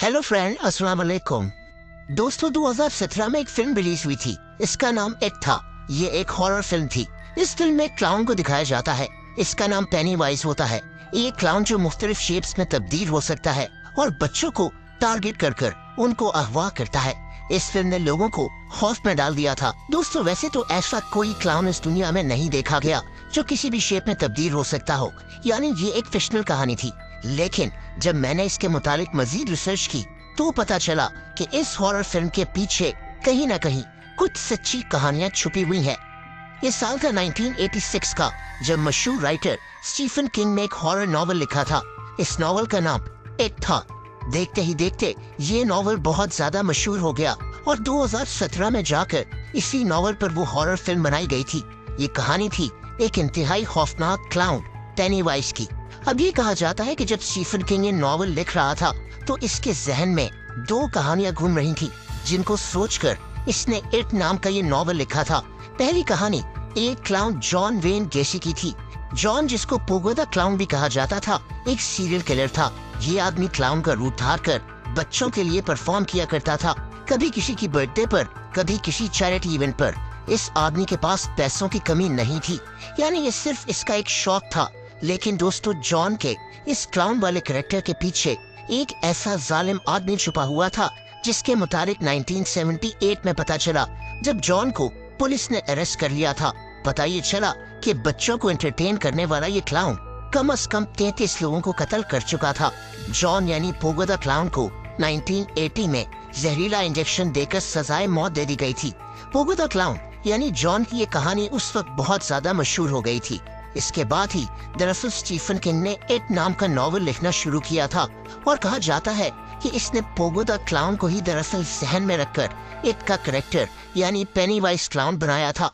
Hello friend, अस्सलाम वालेकुम। दोस्तों, 2017 में एक फिल्म रिलीज हुई थी। इसका नाम इट था। ये एक हॉरर फिल्म थी। इस फिल्म में एक क्लाउन को दिखाया जाता है। इसका नाम पेनीवाइज होता है। ये क्लाउन जो मुख्तलिफ शेप्स में तब्दील हो सकता है और बच्चों को टारगेट कर उनको अगवा करता है। इस फिल्म ने लोगों को खौफ में डाल दिया था। दोस्तों, वैसे तो ऐसा कोई क्लाउन इस दुनिया में नहीं देखा गया जो किसी भी शेप में तब्दील हो सकता हो, यानी ये एक फिक्शनल कहानी थी। लेकिन जब मैंने इसके मुतालिक मजीद रिसर्च की तो पता चला कि इस हॉरर फिल्म के पीछे कहीं न कहीं कुछ सच्ची कहानियां छुपी हुई हैं। ये साल था 1986 का, जब मशहूर राइटर स्टीफन किंग ने एक हॉरर नॉवल लिखा था। इस नॉवल का नाम इट था। देखते ही देखते ये नॉवल बहुत ज्यादा मशहूर हो गया और 2017 में जाकर इसी नॉवल पर वो हॉरर फिल्म बनाई गई थी। ये कहानी थी एक इंतहाई खौफनाक क्लाउन पेनीवाइज की। अब ये कहा जाता है कि जब स्टीफन किंग ये नॉवल लिख रहा था तो इसके जहन में दो कहानियां घूम रही थी, जिनको सोचकर इसने इट नाम का ये नॉवल लिखा था। पहली कहानी एक क्लाउन जॉन वेन गेसी की थी। जॉन, जिसको पोगो द क्लाउन भी कहा जाता था, एक सीरियल किलर था। ये आदमी क्लाउन का रूप धार कर बच्चों के लिए परफॉर्म किया करता था, कभी किसी की बर्थडे पर, कभी किसी चैरिटी इवेंट पर। इस आदमी के पास पैसों की कमी नहीं थी, यानी ये सिर्फ इसका एक शौक था। लेकिन दोस्तों, जॉन के इस क्लाउन वाले कैरेक्टर के पीछे एक ऐसा जालिम आदमी छुपा हुआ था, जिसके मुताबिक 1978 में पता चला, जब जॉन को पुलिस ने अरेस्ट कर लिया था। पता ये चला कि बच्चों को एंटरटेन करने वाला ये क्लाउन कम से कम 33 लोगों को कत्ल कर चुका था। जॉन यानी पोगो द क्लाउन को 1980 में जहरीला इंजेक्शन देकर सजाए मौत दे दी गई थी। पोगो द क्लाउन यानी जॉन की ये कहानी उस वक्त बहुत ज्यादा मशहूर हो गई थी। इसके बाद ही दरअसल स्टीफन किंग ने इट नाम का नॉवल लिखना शुरू किया था और कहा जाता है कि इसने पोगो द क्लाउन को ही दरअसल जहन में रखकर इट का कैरेक्टर यानी पेनीवाइज क्लाउन बनाया था।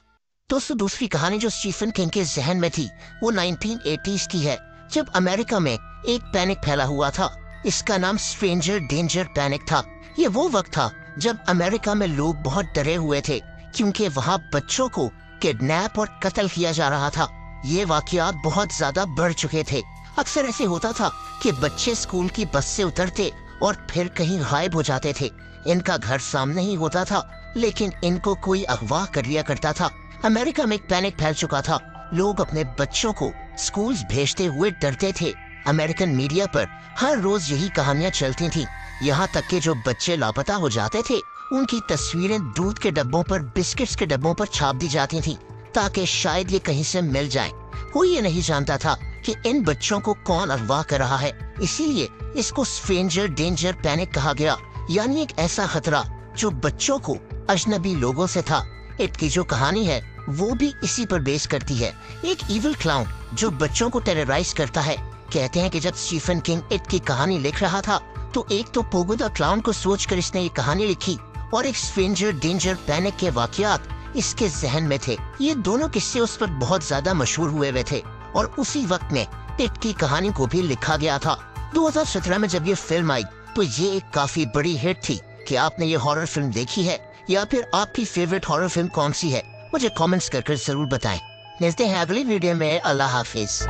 दोस्तों, दूसरी कहानी जो स्टीफन किंग के जहन में थी वो 1980s की है, जब अमेरिका में एक पैनिक फैला हुआ था। इसका नाम स्ट्रेंजर डेंजर पैनिक था। ये वो वक्त था जब अमेरिका में लोग बहुत डरे हुए थे, क्योंकि वहाँ बच्चों को किडनैप और कत्ल किया जा रहा था। ये वाकयात बहुत ज्यादा बढ़ चुके थे। अक्सर ऐसे होता था कि बच्चे स्कूल की बस से उतरते और फिर कहीं गायब हो जाते थे। इनका घर सामने ही होता था, लेकिन इनको कोई अगवा कर लिया करता था। अमेरिका में एक पैनिक फैल चुका था। लोग अपने बच्चों को स्कूल भेजते हुए डरते थे। अमेरिकन मीडिया पर हर रोज यही कहानियां चलती थी। यहाँ तक कि जो बच्चे लापता हो जाते थे, उनकी तस्वीरें दूध के डब्बों पर, बिस्किट्स के डब्बों पर छाप दी जाती थी, ताकि शायद ये कहीं से मिल जाए। कोई ये नहीं जानता था कि इन बच्चों को कौन अगवा कर रहा है। इसीलिए इसको स्ट्रेंजर डेंजर पैनिक कहा गया, यानी एक ऐसा खतरा जो बच्चों को अजनबी लोगों से था। इट की जो कहानी है वो भी इसी पर बेस करती है। एक इविल क्लाउन जो बच्चों को टेरराइज करता है। कहते हैं कि जब स्टीफन किंग इट की कहानी लिख रहा था तो एक तो पोगो द क्लाउन को सोचकर इसने ये कहानी लिखी और एक स्ट्रेंजर डेंजर पैनिक के वाकयात इसके जहन में थे। ये दोनों किस्से उस पर बहुत ज्यादा मशहूर हुए थे और उसी वक्त में इट की कहानी को भी लिखा गया था। 2017 में जब ये फिल्म आई तो ये एक काफी बड़ी हिट थी। कि आपने ये हॉरर फिल्म देखी है या फिर आपकी फेवरेट हॉरर फिल्म कौन सी है, मुझे कमेंट्स कर जरूर बताएं। मिलते हैं अगली वीडियो में। अल्लाह हाफिज।